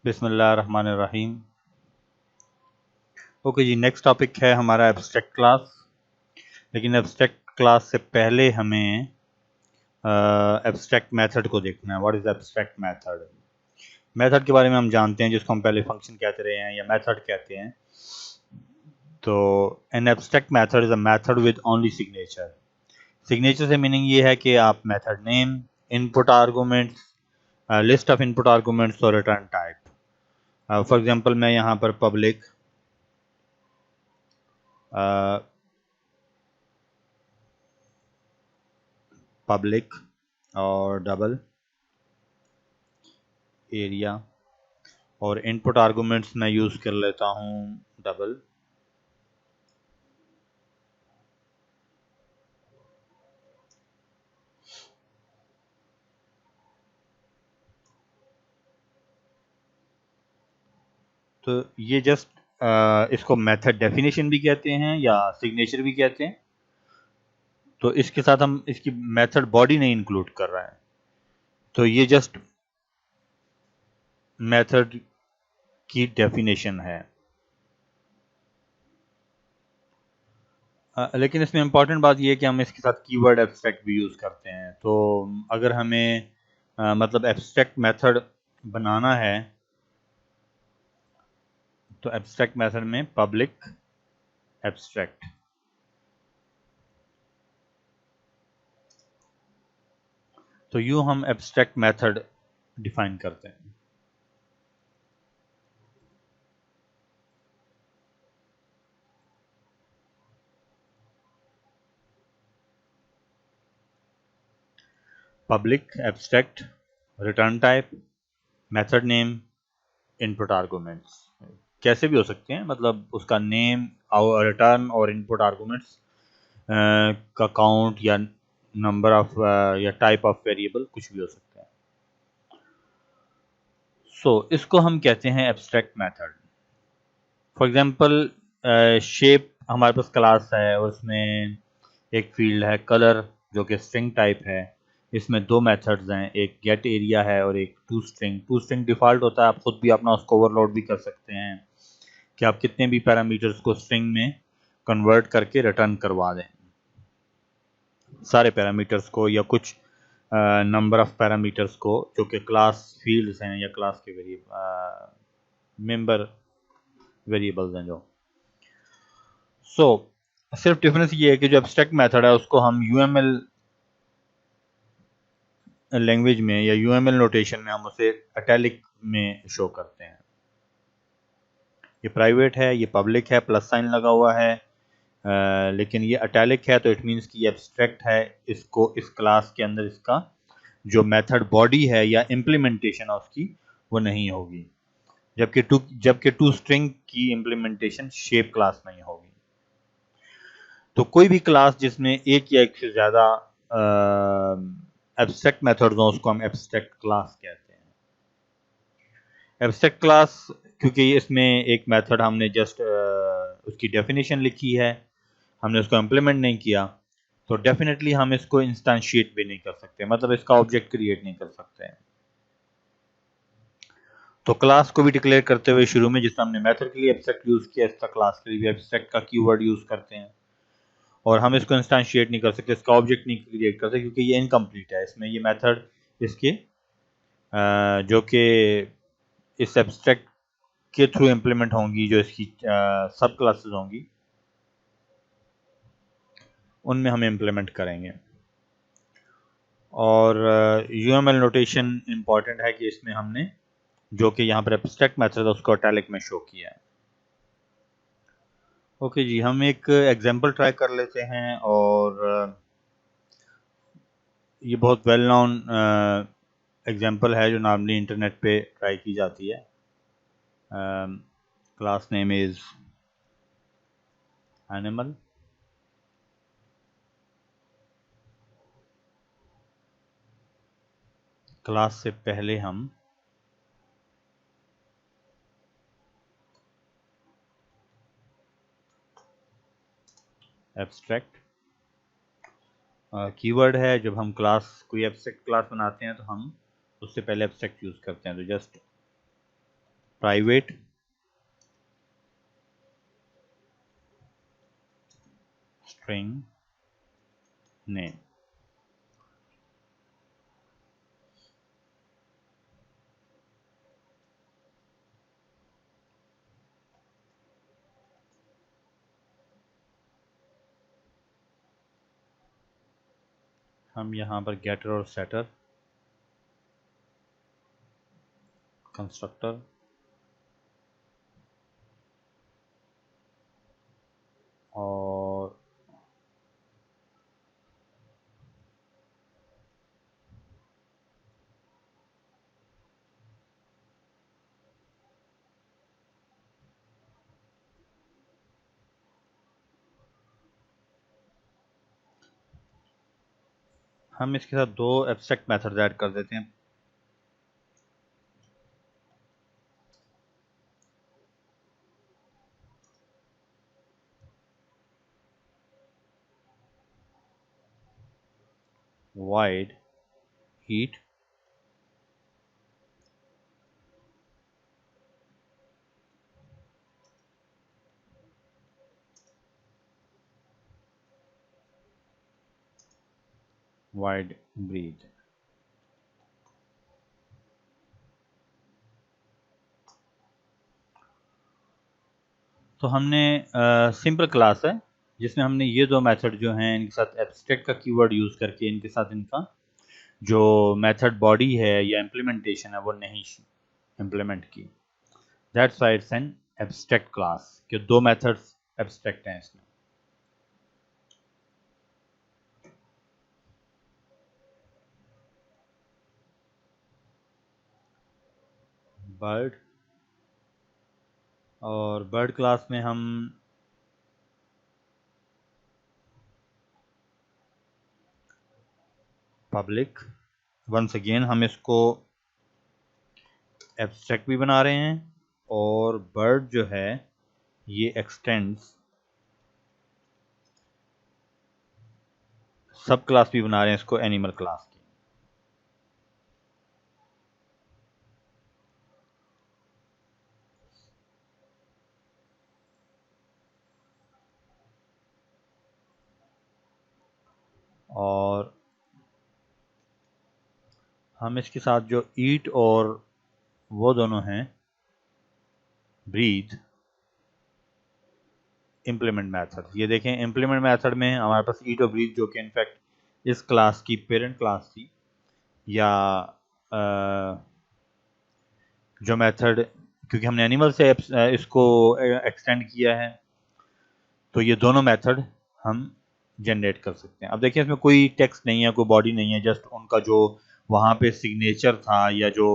बिस्मिल्लाहिर्रहमानिर्रहीम। ओके जी, next topic है हमारा एब्स्ट्रैक्ट क्लास। लेकिन एब्स्ट्रैक्ट क्लास से पहले हमें एब्स्ट्रैक्ट मेथड को देखना है। What is abstract method? Method के बारे में हम जानते हैं, जिसको हम पहले फंक्शन कहते रहे हैं या मेथड कहते हैं। तो an abstract method is a method with only signature. Signature से मीनिंग ये है कि आप method name, input arguments, list of input arguments और रिटर्न टाइप। फॉर एग्जांपल मैं यहाँ पर पब्लिक और डबल एरिया और इनपुट आर्गुमेंट्स मैं यूज़ कर लेता हूँ डबल। तो ये जस्ट इसको मेथड डेफिनेशन भी कहते हैं या सिग्नेचर भी कहते हैं। तो इसके साथ हम इसकी मेथड बॉडी नहीं इंक्लूड कर रहे हैं, तो ये जस्ट मेथड की डेफिनेशन है। लेकिन इसमें इंपॉर्टेंट बात यह है कि हम इसके साथ कीवर्ड एब्स्ट्रैक्ट भी यूज़ करते हैं। तो अगर हमें मतलब एब्स्ट्रैक्ट मेथड बनाना है तो एब्स्ट्रैक्ट मेथड में पब्लिक एब्स्ट्रैक्ट, तो यूं हम एब्स्ट्रैक्ट मेथड डिफाइन करते हैं। Public abstract, return type, method name, input arguments. कैसे भी हो सकते हैं, मतलब उसका नेम और रिटर्न और इनपुट आर्गुमेंट्स का काउंट या नंबर ऑफ या टाइप ऑफ वेरिएबल कुछ भी हो सकता है। सो इसको हम कहते हैं abstract method. For example shape हमारे पास क्लास है और उसमें एक फील्ड है कलर जो कि स्ट्रिंग टाइप है। इसमें दो मेथड्स हैं, एक गेट एरिया है और एक to string. To string default होता है, आप खुद भी अपना उसको ओवरलोड भी कर सकते हैं कि आप कितने भी पैरामीटर्स को स्ट्रिंग में कन्वर्ट करके रिटर्न करवा दें, सारे पैरामीटर्स को या कुछ नंबर ऑफ पैरामीटर्स को जो कि क्लास फील्ड्स हैं या क्लास के मेंबर वेरिएबल्स हैं जो। सिर्फ डिफरेंस ये है कि जो एब्स्ट्रैक्ट मेथड है उसको हम यूएमएल लैंग्वेज में या यूएमएल नोटेशन में हम उसे इटैलिक में शो करते हैं। ये प्राइवेट है, ये पब्लिक है, प्लस साइन लगा हुआ है, लेकिन ये इटैलिक है तो इट मीन्स कि ये एब्स्ट्रैक्ट है। इसको इस क्लास के अंदर इसका जो मेथड बॉडी है या इम्प्लीमेंटेशन है उसकी वो नहीं होगी, जबकि टू स्ट्रिंग की इम्प्लीमेंटेशन शेप क्लास में ही होगी। तो कोई भी क्लास जिसमें एक या एक से ज़्यादा एब्स्ट्रैक्ट मेथड्स हों उसको हम एब्स्ट्रैक्ट क्लास कहते हैं। एब्स्ट्रैक्ट क्लास क्योंकि इसमें एक मेथड हमने जस्ट उसकी डेफिनेशन लिखी है, हमने उसको इम्प्लीमेंट नहीं किया, तो डेफिनेटली हम इसको इंस्टेंशिएट भी नहीं कर सकते, मतलब इसका ऑब्जेक्ट क्रिएट नहीं कर सकते हैं। तो क्लास को भी डिक्लेयर करते हुए शुरू में जिसमें हमने मेथड के लिए एब्स्ट्रैक्ट यूज़ किया, इसका क्लास के लिए भी एब्स्ट्रैक्ट का कीवर्ड यूज़ करते हैं। और हम इसको इंस्टेंशिएट नहीं कर सकते, इसका ऑब्जेक्ट नहीं क्रिएट कर सकते क्योंकि ये इनकम्प्लीट है। इसमें ये मेथड इसके जो कि इस एब्स्ट्रैक्ट के थ्रू इम्प्लीमेंट होंगी, जो इसकी सब क्लासेस होंगी उनमें हम इम्प्लीमेंट करेंगे। और यूएमएल नोटेशन इम्पॉर्टेंट है कि इसमें हमने जो कि यहाँ पर एब्स्ट्रैक्ट मेथड है उसको इटैलिक में शो किया है। ओके जी, हम एक एग्जांपल ट्राई कर लेते हैं और ये बहुत वेल नोन एग्जांपल है जो नॉर्मली इंटरनेट पे ट्राई की जाती है। Class name is animal. Class से पहले हम एब्स्ट्रैक्ट कीवर्ड है। जब हम कोई एब्स्ट्रैक्ट क्लास बनाते हैं तो हम उससे पहले एब्स्ट्रैक्ट यूज़ करते हैं। तो जस्ट प्राइवेट स्ट्रिंग नेम। हम यहाँ पर गेटर और सेटर कंस्ट्रक्टर और हम इसके साथ दो एब्स्ट्रैक्ट मेथड्स ऐड कर देते हैं। void heat void breathe। तो हमने सिंपल क्लास है जिसमें हमने ये दो मेथड जो हैं इनके साथ एब्स्ट्रैक्ट का कीवर्ड यूज़ करके इनके साथ इनका जो मेथड बॉडी है या इम्प्लीमेंटेशन है वो नहीं इम्प्लीमेंट की। That's why it's an abstract class कि दो मेथड्स एब्स्ट्रैक्ट हैं इसमें। बर्ड और बर्ड क्लास में हम पब्लिक वंस अगेन हम इसको एब्स्ट्रैक्ट भी बना रहे हैं और बर्ड जो है ये एक्सटेंड्स सब क्लास भी बना रहे हैं इसको एनिमल क्लास की। और हम इसके साथ जो ईट और वो दोनों हैं ब्रीथ इम्प्लीमेंट मेथड। ये देखें इम्प्लीमेंट मेथड में हमारे पास ईट और ब्रीथ जो कि इनफैक्ट इस क्लास की पेरेंट क्लास थी या जो मेथड क्योंकि हमने एनिमल से इसको एक्सटेंड किया है तो ये दोनों मेथड हम जनरेट कर सकते हैं। अब देखिए इसमें कोई टेक्स्ट नहीं है, कोई बॉडी नहीं है, जस्ट उनका जो वहाँ पे सिग्नेचर था या जो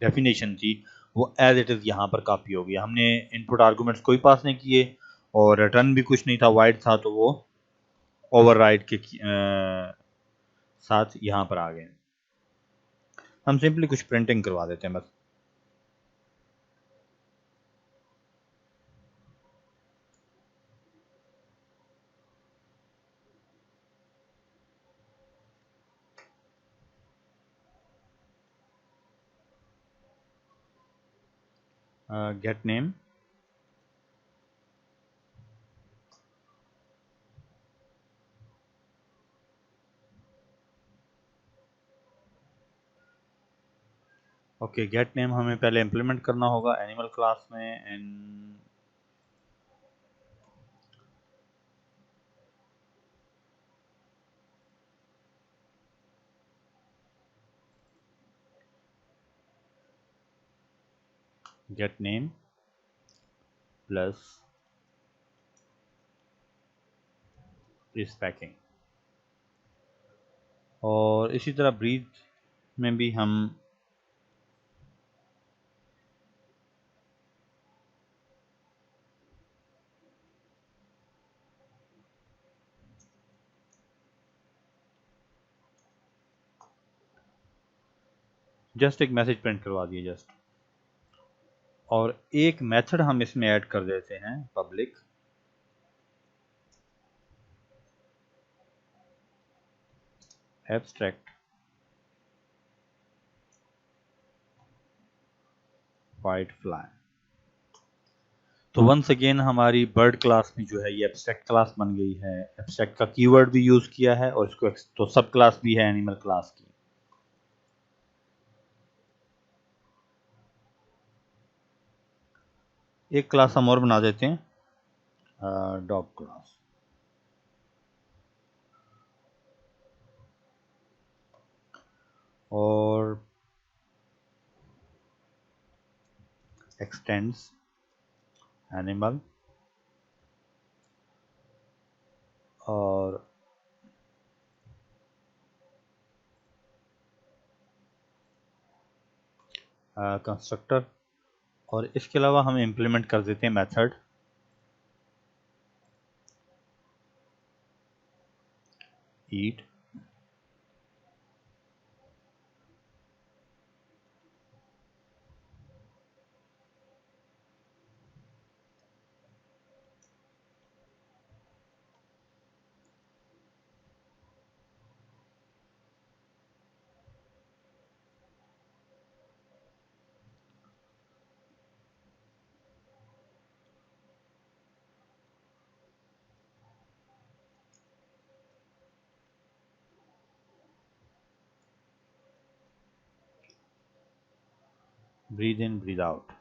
डेफिनेशन थी वो एज इट इज़ यहाँ पर कॉपी हो गया। हमने इनपुट आर्गूमेंट्स कोई पास नहीं किए और रिटर्न भी कुछ नहीं था, वाइड था, तो वो ओवरराइड के साथ यहाँ पर आ गए। हम सिंपली कुछ प्रिंटिंग करवा देते हैं बस। Gate name okay get name हमें पहले इम्प्लीमेंट करना होगा एनिमल क्लास में एंड गेट नेम प्लस इस पैकिंग। और इसी तरह ब्रीथ में भी हम जस्ट एक मैसेज प्रिंट करवा दिए जस्ट। और एक मेथड हम इसमें ऐड कर देते हैं पब्लिक एब्स्ट्रैक्ट व्हाइट फ्लाई। तो वंस अगेन हमारी बर्ड क्लास में जो है ये एब्स्ट्रैक्ट क्लास बन गई है। एब्स्ट्रैक्ट का कीवर्ड भी यूज किया है और इसको तो सब क्लास भी है एनिमल क्लास की। एक क्लास हम और बना देते हैं, डॉग क्लास। और एक्सटेंड्स एनिमल और कंस्ट्रक्टर। और इसके अलावा हम इम्प्लीमेंट कर देते हैं method eat. Breathe in breathe out.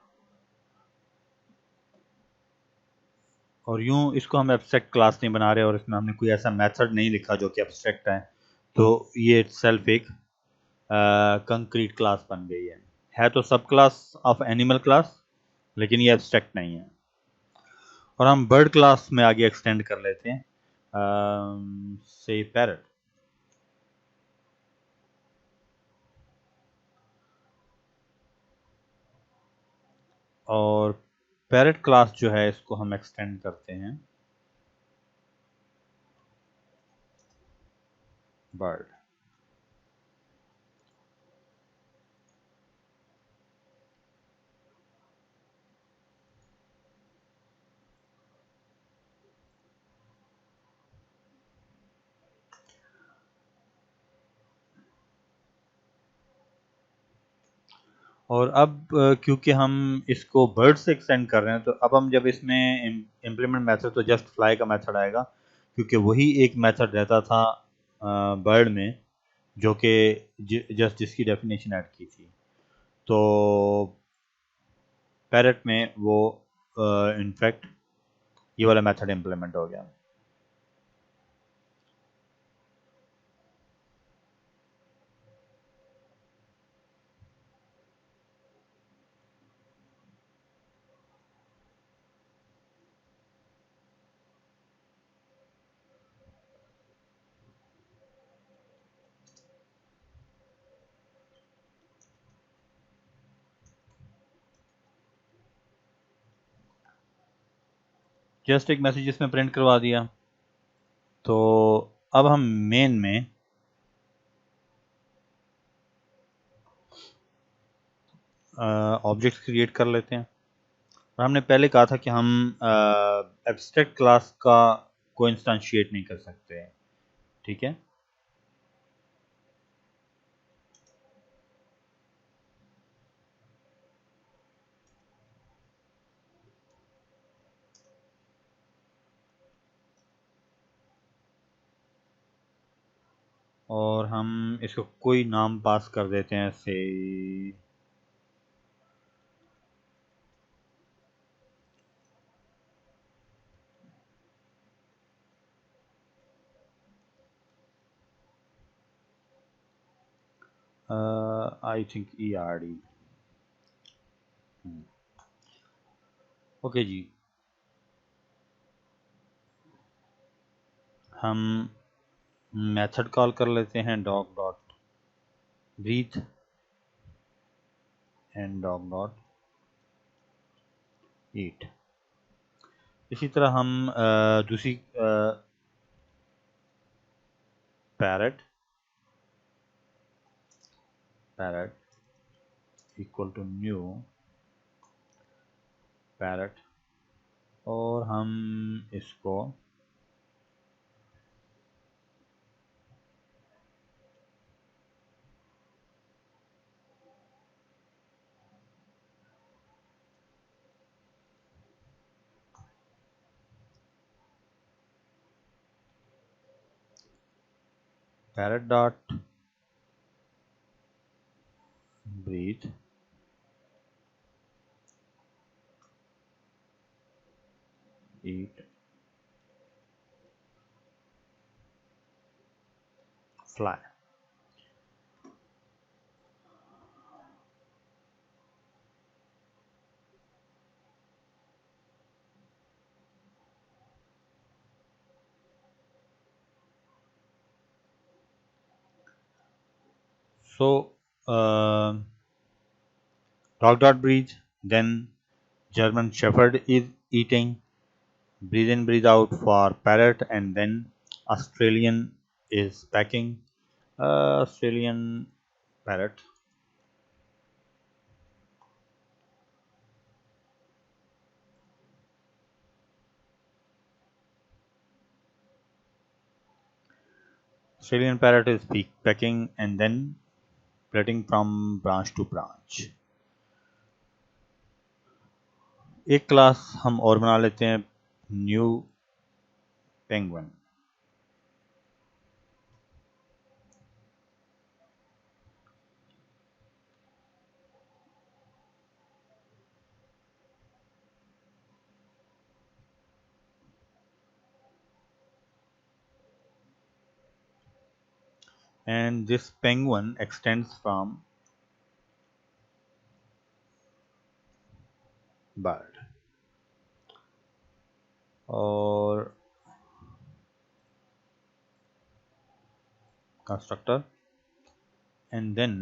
और यूं इसको हम एब्स्ट्रैक्ट क्लास नहीं बना रहे और इसमें हमने कोई ऐसा मेथड नहीं लिखा जो कि एब्स्ट्रैक्ट है, तो ये इटसेल्फ एक कंक्रीट क्लास बन गई है तो सब क्लास ऑफ एनिमल क्लास, लेकिन ये एब्स्ट्रैक्ट नहीं है। और हम बर्ड क्लास में आगे एक्सटेंड कर लेते हैं से पैरट। और पैरट क्लास जो है इसको हम एक्सटेंड करते हैं बर्ड। और अब क्योंकि हम इसको बर्ड से एक्सटेंड कर रहे हैं, तो अब हम जब इसमें इम्प्लीमेंट मेथड तो जस्ट फ्लाई का मेथड आएगा, क्योंकि वही एक मेथड रहता था बर्ड में जो कि जस्ट जिसकी डेफिनेशन ऐड की थी। तो पैरट में वो इनफैक्ट ये वाला मेथड इम्प्लीमेंट हो गया। जस्ट एक मैसेज इसमें प्रिंट करवा दिया। तो अब हम मेन में ऑब्जेक्ट्स क्रिएट कर लेते हैं। और हमने पहले कहा था कि हम एब्स्ट्रैक्ट क्लास का को इंस्टेंशिएट नहीं कर सकते, ठीक है। और हम इसको कोई नाम पास कर देते हैं say I think ERD। Okay जी, हम मेथड कॉल कर लेते हैं dog dot breathe and dog dot eat. इसी तरह हम दूसरी parrot parrot equal to new parrot, और हम इसको parrot dot breathe eat fly. So dog dot breathe, then German Shepherd is eating, breathe in, breathe out for parrot, and then Australian is packing. Australian parrot. Australian parrot is pecking and then spreading from branch to branch. एक class हम और बना लेते हैं, new penguin. And this penguin extends from bird. और constructor, and then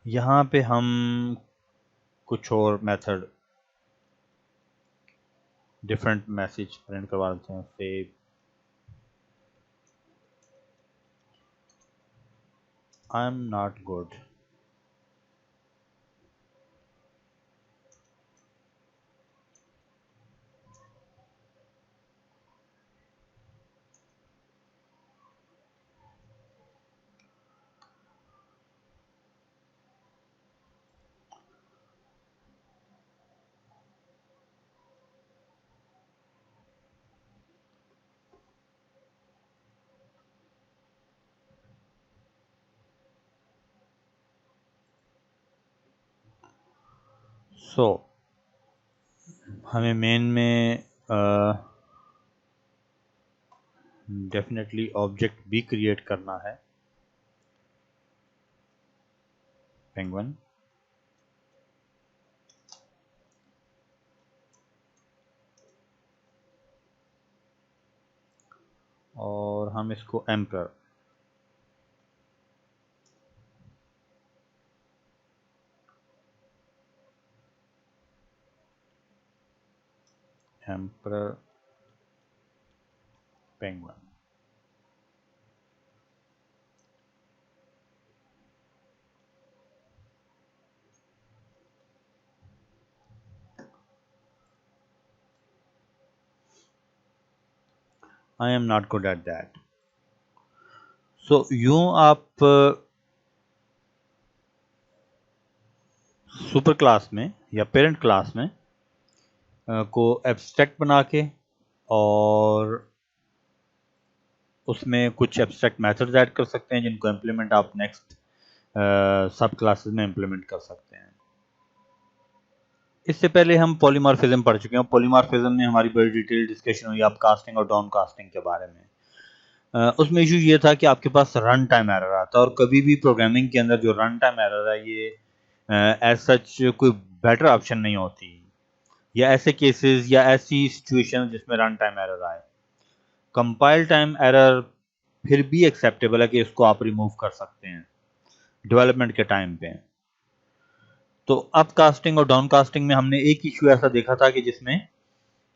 यहाँ पे हम कुछ और मेथड डिफरेंट मैसेज प्रिंट करवा लेते हैं. Say I am not good. सो हमें मेन में डेफिनेटली ऑब्जेक्ट भी क्रिएट करना है, पेंगुइन. और हम इसको emperor penguin. I am not good at that. So यूं आप सुपर क्लास में या पेरेंट क्लास में को एब्स्ट्रैक्ट बना के और उसमें कुछ एब्स्ट्रैक्ट मेथड्स ऐड कर सकते हैं जिनको इम्प्लीमेंट आप नेक्स्ट सब क्लासेस में इम्प्लीमेंट कर सकते हैं. इससे पहले हम पॉलीमॉर्फिज्म पढ़ चुके हैं. पॉलीमॉर्फिज्म में हमारी बड़ी डिटेल डिस्कशन हुई आप कास्टिंग और डाउन कास्टिंग के बारे में. उसमें इशू ये था कि आपके पास रन टाइम एरर आता है, और कभी भी प्रोग्रामिंग के अंदर जो रन टाइम एरर है ये एज सच कोई बेटर ऑप्शन नहीं होती, या ऐसे केसेस या ऐसी सिचुएशन जिसमें रन टाइम एरर आए. कंपाइल टाइम एरर फिर भी एक्सेप्टेबल है कि इसको आप रिमूव कर सकते हैं डेवलपमेंट के टाइम पे. तो अप कास्टिंग और डाउन कास्टिंग में हमने एक इशू ऐसा देखा था कि जिसमें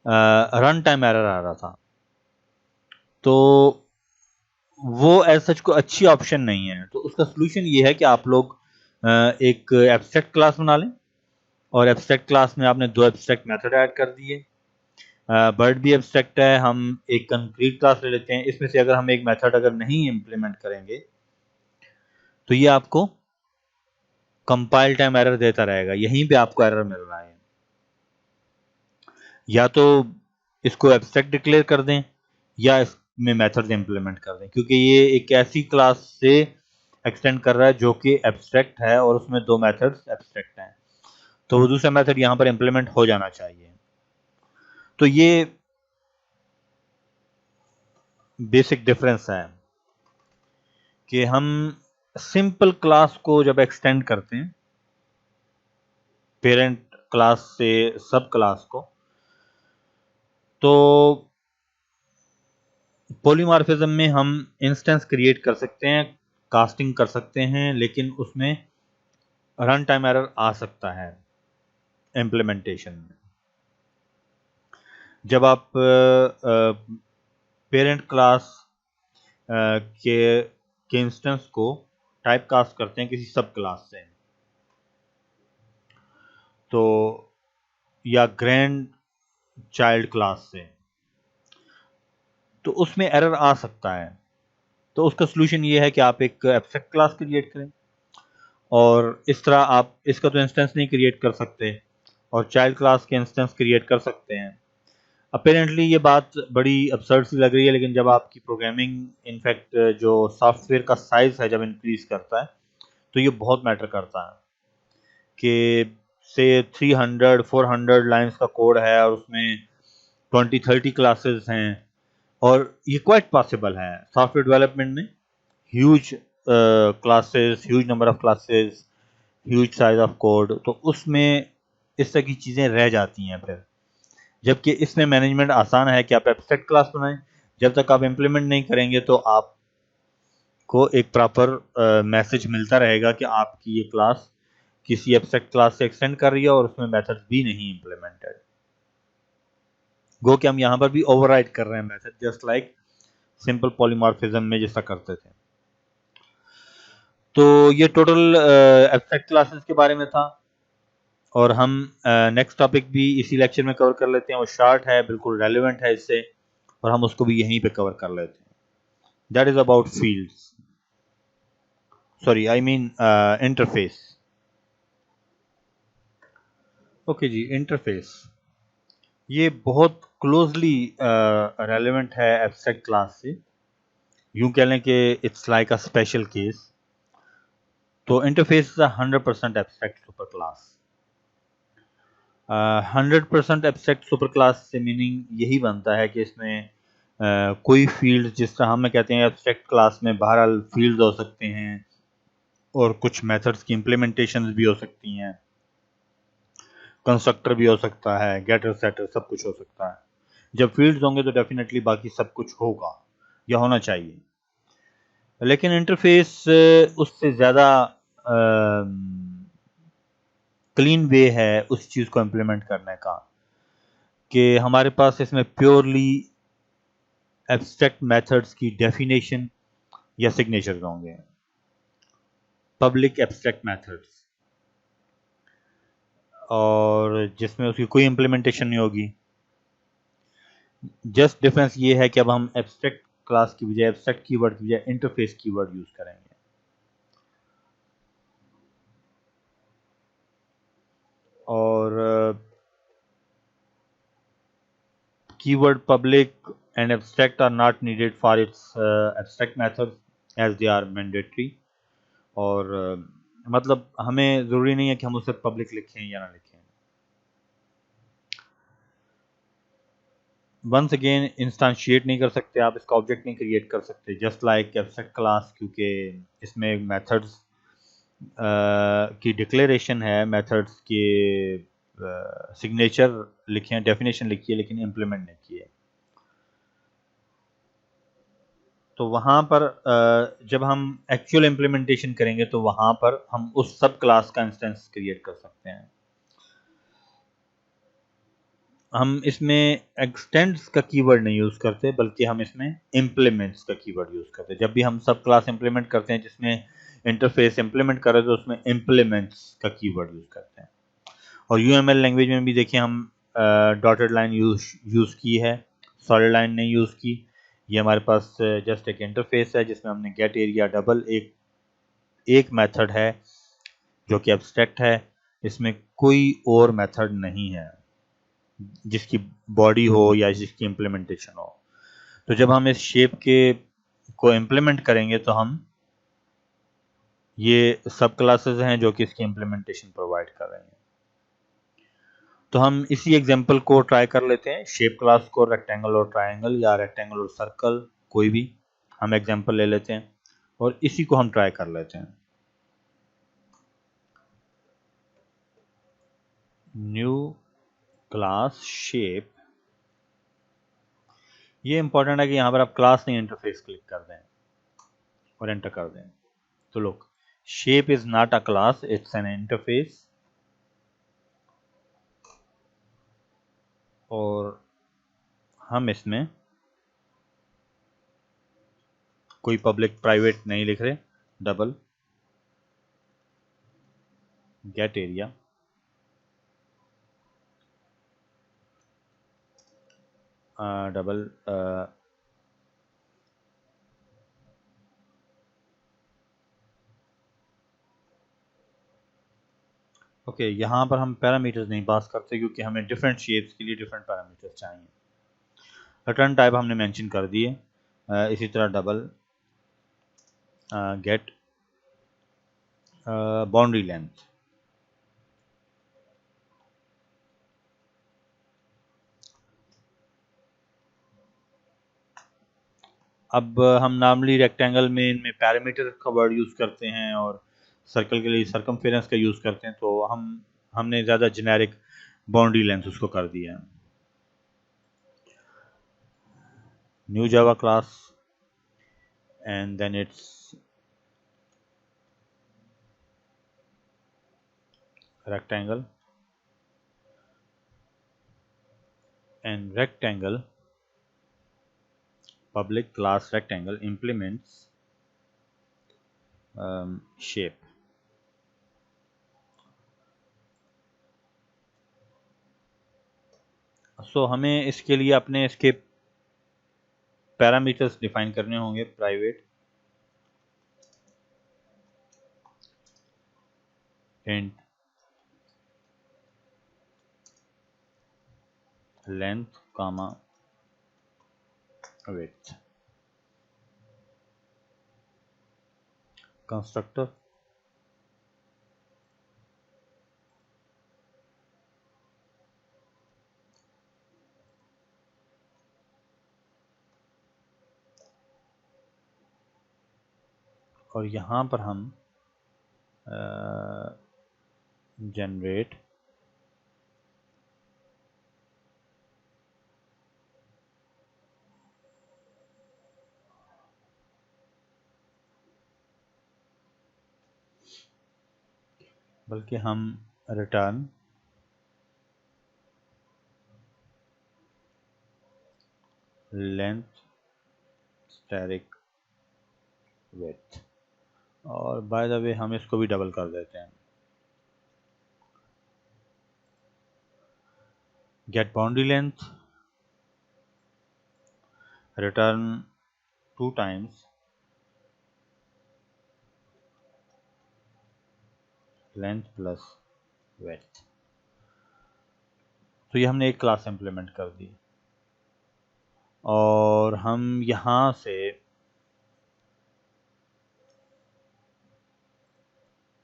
रन टाइम एरर आ रहा था, तो वो एज सच को अच्छी ऑप्शन नहीं है. तो उसका सोल्यूशन ये है कि आप लोग एक एब्स्ट्रैक्ट क्लास बना लें, और एब्स्ट्रैक्ट क्लास में आपने दो एब्स्ट्रैक्ट मेथड ऐड कर दिए. बर्ड भी एब्स्ट्रैक्ट है. हम एक कंक्रीट क्लास ले लेते हैं. इसमें से अगर हम एक मेथड अगर नहीं इंप्लीमेंट करेंगे तो ये आपको कंपाइल टाइम एरर देता रहेगा. यहीं पे आपको एरर मिल रहा है. या तो इसको एब्स्ट्रैक्ट डिक्लेयर कर दें या इसमें मेथड्स इंप्लीमेंट कर दें, क्योंकि ये एक ऐसी क्लास से एक्सटेंड कर रहा है जो कि एब्स्ट्रैक्ट है और उसमें दो मेथड्स एब्स्ट्रैक्ट हैं, तो वो दूसरा मेथड यहाँ पर इंप्लीमेंट हो जाना चाहिए। तो ये बेसिक डिफरेंस है कि हम सिंपल क्लास को जब एक्सटेंड करते हैं पेरेंट क्लास से सब क्लास को, तो पॉलीमॉर्फिज्म में हम इंस्टेंस क्रिएट कर सकते हैं, कास्टिंग कर सकते हैं, लेकिन उसमें रन टाइम एरर आ सकता है इम्प्लीमेंटेशन में। जब आप पेरेंट क्लास के इंस्टेंस को टाइप कास्ट करते हैं किसी सब क्लास से, तो या ग्रैंड चाइल्ड क्लास से, तो उसमें एरर आ सकता है। तो उसका सोल्यूशन ये है कि आप एक एब्स्ट्रैक्ट क्लास क्रिएट करें, और इस तरह आप इसका तो इंस्टेंस नहीं क्रिएट कर सकते और चाइल्ड क्लास के इंस्टेंस क्रिएट कर सकते हैं। अपेरेंटली ये बात बड़ी absurd सी लग रही है, लेकिन जब आपकी प्रोग्रामिंग इनफैक्ट जो सॉफ्टवेयर का साइज है जब इंक्रीज करता है तो ये बहुत मैटर करता है कि से 300 400 लाइंस का कोड है और उसमें 20-30 क्लासेस हैं, और ये क्वाइट पॉसिबल है सॉफ्टवेयर डेवलपमेंट में। Huge classes, huge number of classes, huge size of code, तो उसमें इस तरह की चीज़ें रह जाती हैं फिर। जबकि इसमें मैनेजमेंट आसान है कि आप एब्स्ट्रैक्ट क्लास बनाएं, जब तक आप इम्प्लीमेंट नहीं करेंगे तो आपको एक प्रॉपर मैसेज मिलता रहेगा कि आपकी ये क्लास किसी एब्स्ट्रैक्ट क्लास से एक्सटेंड कर रही है और उसमें मेथड्स भी नहीं इम्प्लीमेंटेड। गो कि हम यहाँ पर भी ओवरराइड कर रहे हैं method, just like simple polymorphism में जैसा करते थे। तो ये टोटल एब्स्ट्रैक्ट क्लासेस के बारे में था, और हम नेक्स्ट टॉपिक भी इसी लेक्चर में कवर कर लेते हैं। वो शॉर्ट है, बिल्कुल रेलिवेंट है इससे, और हम उसको भी यहीं पे कवर कर लेते हैं। That is about fields, sorry I mean interface. Okay जी, इंटरफेस ये बहुत क्लोजली रेलिवेंट है एब्स्ट्रैक्ट क्लास से, यूं कह लें कि it's like a special case. तो interface is 100% abstract super class. 100% abstract super class से मीनिंग यही बनता है कि इसमें कोई फील्ड, जिस तरह हम कहते हैं एब्स्ट्रैक्ट क्लास में बहरहाल फील्ड हो सकते हैं और कुछ मेथड्स की इम्प्लीमेंटेशन भी हो सकती हैं, कंस्ट्रक्टर भी हो सकता है, गेटर सेटर सब कुछ हो सकता है। जब फील्ड्स होंगे तो डेफिनेटली बाकी सब कुछ होगा या होना चाहिए। लेकिन इंटरफेस उससे ज़्यादा क्लीन वे है उस चीज़ को इम्प्लीमेंट करने का कि हमारे पास इसमें प्योरली एब्स्ट्रैक्ट मेथड्स की डेफिनेशन या सिग्नेचर्स होंगे, पब्लिक एब्स्ट्रैक्ट मेथड्स, और जिसमें उसकी कोई इम्प्लीमेंटेशन नहीं होगी। जस्ट डिफरेंस ये है कि अब हम एब्स्ट्रैक्ट क्लास की बजाय, एब्स्ट्रैक्ट कीवर्ड की बजाय इंटरफेस कीवर्ड यूज करेंगे। और keyword public and abstract are not needed for its abstract methods as they are mandatory। और मतलब हमें ज़रूरी नहीं है कि हम उसे पब्लिक लिखें या ना लिखें। वंस अगेन इंस्टांशिएट नहीं कर सकते आप, इसका ऑब्जेक्ट नहीं क्रिएट कर सकते, जस्ट लाइक एब्स्ट्रैक्ट क्लास, क्योंकि इसमें मेथड्स की डिक्लेरेशन है, मेथड्स के सिग्नेचर लिखे हैं, डेफिनेशन लिखी है, लेकिन इम्प्लीमेंट नहीं किए। तो वहाँ पर जब हम एक्चुअल इम्प्लीमेंटेशन करेंगे तो वहाँ पर हम उस सब क्लास का इंस्टेंस क्रिएट कर सकते हैं। हम इसमें एक्सटेंड्स का कीवर्ड नहीं यूज़ करते, बल्कि हम इसमें इम्प्लीमेंट्स का कीवर्ड यूज़ करते हैं। जब भी हम सब क्लास इम्प्लीमेंट करते हैं जिसमें इंटरफेस इम्प्लीमेंट कर रहे हैं तो उसमें इम्प्लीमेंट्स का कीवर्ड यूज़ करते हैं। और UML लैंग्वेज में भी देखिए हम डॉटेड लाइन यूज़ की है, सॉलिड लाइन नहीं यूज़ की। ये हमारे पास जस्ट एक इंटरफेस है जिसमें हमने गेट एरिया डबल एक मेथड है जो कि एब्स्ट्रैक्ट है, इसमें कोई और मेथड नहीं है। जिसकी बॉडी हो या जिसकी इम्प्लीमेंटेशन हो। तो जब हम इस शेप के को इम्प्लीमेंट करेंगे तो हम ये सब क्लासेस हैं जो कि इसकी इम्प्लीमेंटेशन प्रोवाइड कर रहे हैं। तो हम इसी एग्जांपल को ट्राई कर लेते हैं, शेप क्लास को रेक्टेंगल और ट्रायंगल या रेक्टेंगल और सर्कल, कोई भी हम एग्जांपल ले लेते हैं और इसी को हम ट्राई कर लेते हैं। न्यू क्लास शेप, ये इंपॉर्टेंट है कि यहाँ पर आप क्लास नहीं इंटरफेस क्लिक कर दें और एंटर कर दें। तो लोग, shape is not a class, it's an interface. और हम इसमें कोई पब्लिक प्राइवेट नहीं लिख रहे, double get area, double okay, यहाँ पर हम पैरामीटर्स नहीं पास करते क्योंकि हमें डिफरेंट शेप्स के लिए डिफरेंट पैरामीटर्स चाहिए। रिटर्न टाइप हमने मेंशन कर दिए, इसी तरह डबल गेट बाउंड्री लेंथ। अब हम नॉर्मली रेक्टेंगल में इनमें पैरामीटर का वर्ड यूज़ करते हैं और सर्कल के लिए सर्कमफेरेंस का यूज़ करते हैं, तो हमने ज़्यादा जेनेरिक बाउंड्री लेंथ उसको कर दिया है। New Java class and then it's rectangle and rectangle public class rectangle implements shape। सो हमें इसके लिए अपने इसके पैरामीटर्स डिफाइन करने होंगे, private int length comma width, constructor और यहाँ पर हम जनरेट बल्कि हम रिटर्न लेंथ स्टैटिक विड्थ, और बाय द वे हम इसको भी डबल कर देते हैं। Get boundary length, return 2 times length plus width. तो ये हमने एक क्लास इम्प्लीमेंट कर दी और हम यहाँ से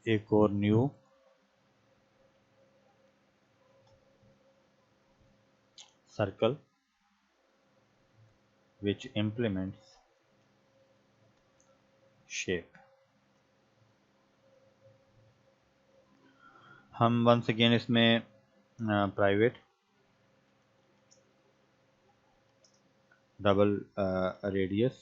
एक और new circle which implements shape। हम वंस अगेन इसमें private double radius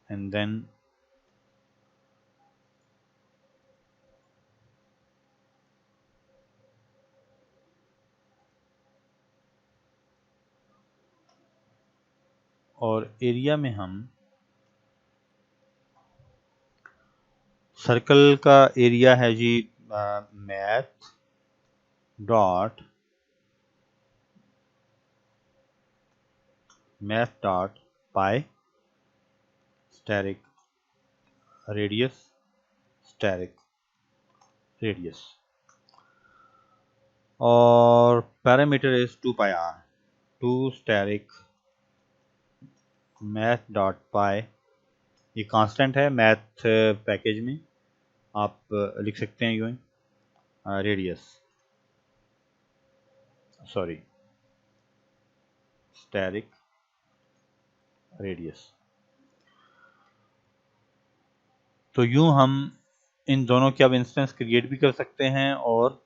and then और एरिया में हम सर्कल का एरिया है जी math dot pi asterisk radius asterisk radius, और parameter is 2 pi R, 2 asterisk math dot pi, ये कांस्टेंट है मैथ पैकेज में, आप लिख सकते हैं यूं ही, रेडियस सॉरी स्टेरिक रेडियस। तो यूं हम इन दोनों के अब इंस्टेंस क्रिएट भी कर सकते हैं और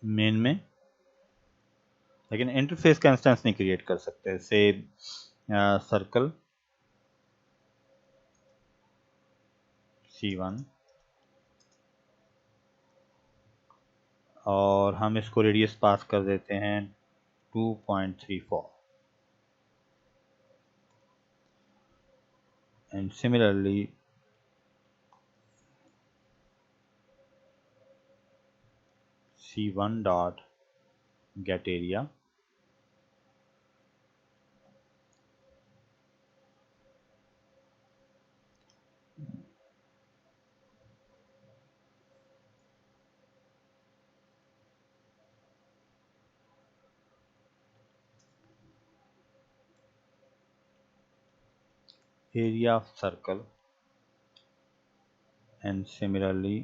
मेन में, लेकिन इंटरफेस का इंस्टेंस नहीं क्रिएट कर सकते। से सर्कल C1 और हम इसको रेडियस पास कर देते हैं 2.34 and similarly C1 dot get area area of circle and similarly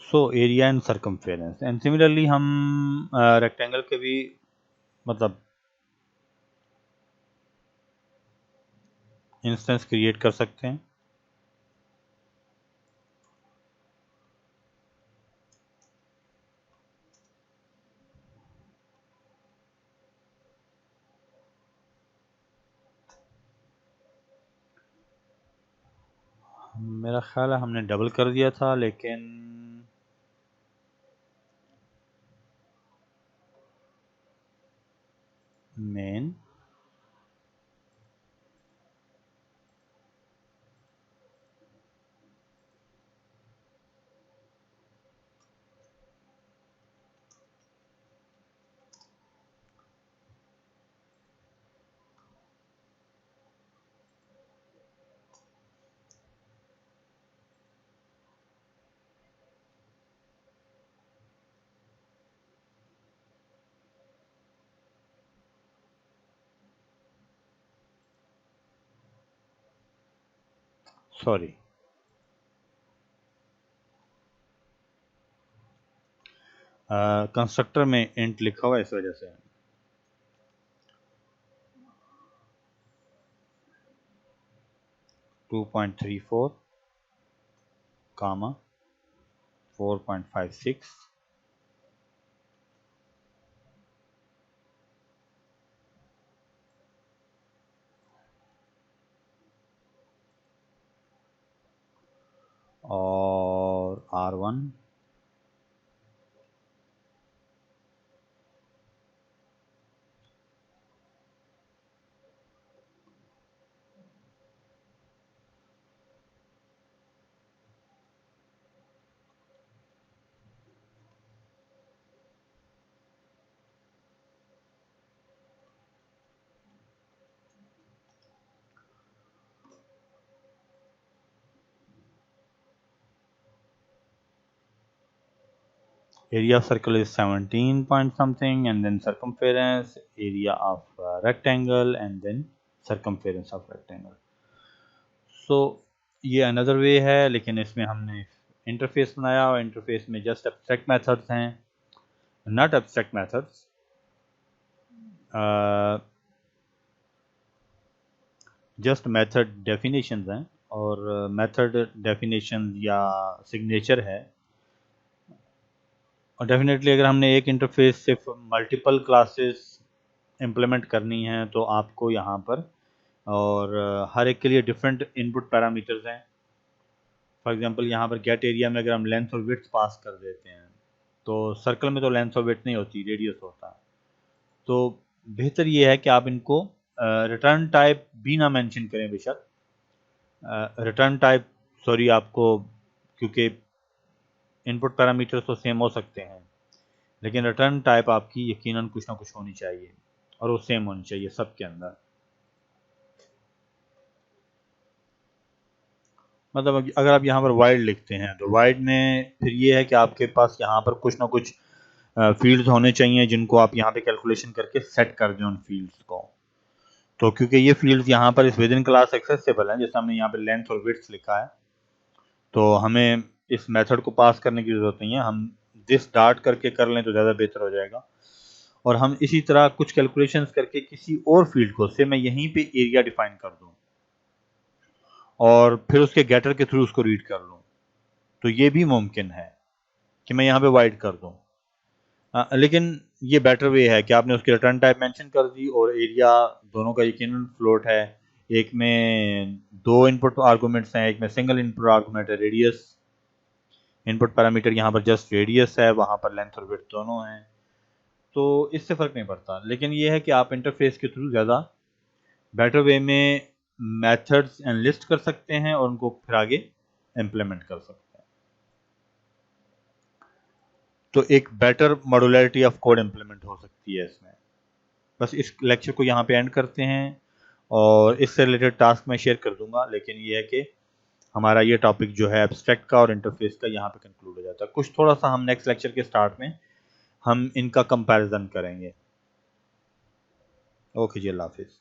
so area and circumference and similarly हम रेक्टेंगल के भी मतलब इंस्टेंस क्रिएट कर सकते हैं। मेरा ख्याल है हमने डबल कर दिया था, लेकिन मेन सॉरी कंस्ट्रक्टर में इंट लिखा हुआ है इस वजह से। टू 2.34 कामा 4.56 और R1 area of circle is 17 point something, and then circumference, area of rectangle, and then circumference of rectangle. So ये अनदर वे है, लेकिन इसमें हमने इंटरफेस बनाया और इंटरफेस में जस्ट एब्स्ट्रैक्ट मेथड्स हैं, not abstract methods, just method definitions हैं और मेथड डेफिनेशन या सिग्नेचर है। और डेफिनेटली अगर हमने एक इंटरफेस से मल्टीपल क्लासेस इम्प्लीमेंट करनी है तो आपको यहाँ पर और हर एक के लिए डिफरेंट इनपुट पैरामीटर्स हैं। फॉर एग्जांपल यहाँ पर गेट एरिया में अगर हम लेंथ और विड्थ पास कर देते हैं तो सर्कल में तो लेंथ और विड्थ नहीं होती, रेडियस होता है। तो बेहतर ये है कि आप इनको रिटर्न टाइप भी ना मेंशन करें बेशक। रिटर्न टाइप सॉरी आपको, क्योंकि इनपुट पैरामीटर्स तो सेम हो सकते हैं लेकिन रिटर्न टाइप आपकी यकीनन कुछ ना कुछ होनी चाहिए और वो सेम होनी चाहिए सबके अंदर। मतलब अगर आप यहाँ पर वाइड लिखते हैं तो वाइड में फिर ये है कि आपके पास यहाँ पर कुछ ना कुछ फील्ड्स होने चाहिए जिनको आप यहाँ पे कैलकुलेशन करके सेट कर दें उन फील्ड्स को। तो क्योंकि ये फील्ड्स यहाँ पर इस विद इन क्लास एक्सेसिबल हैं, जैसे हमने यहाँ पे लेंथ और विड्थ लिखा है, तो हमें इस मेथड को पास करने की ज़रूरत नहीं है। हम दिस डार्ट करके कर लें तो ज़्यादा बेहतर हो जाएगा। और हम इसी तरह कुछ कैलकुलेशंस करके किसी और फील्ड को से मैं यहीं पे एरिया डिफाइन कर दूँ और फिर उसके गेटर के थ्रू उसको रीड कर लूँ, तो ये भी मुमकिन है कि मैं यहाँ पे वाइड कर दूँ। लेकिन ये बेटर वे है कि आपने उसकी रिटर्न टाइप मेंशन कर दी और एरिया दोनों का यकीनन फ्लोट है। एक में 2 इनपुट आर्गूमेंट्स हैं, एक में सिंगल इनपुट आर्गूमेंट है रेडियस। इनपुट पैरामीटर यहाँ पर जस्ट रेडियस है, वहाँ पर लेंथ और विड्थ दोनों हैं, तो इससे फ़र्क नहीं पड़ता। लेकिन ये है कि आप इंटरफेस के थ्रू ज़्यादा बेटर वे में मेथड्स एनलिस्ट कर सकते हैं और उनको फिर आगे इम्प्लीमेंट कर सकते हैं। तो एक better modularity of code implement हो सकती है इसमें। बस इस लेक्चर को यहाँ पे एंड करते हैं और इससे रिलेटेड टास्क मैं शेयर कर दूंगा, लेकिन ये है कि हमारा ये टॉपिक जो है एब्स्ट्रैक्ट का और इंटरफेस का यहाँ पे कंक्लूड हो जाता है। कुछ थोड़ा सा हम नेक्स्ट लेक्चर के स्टार्ट में हम इनका कंपैरिजन करेंगे। ओके जी, अल्लाह हाफिज़।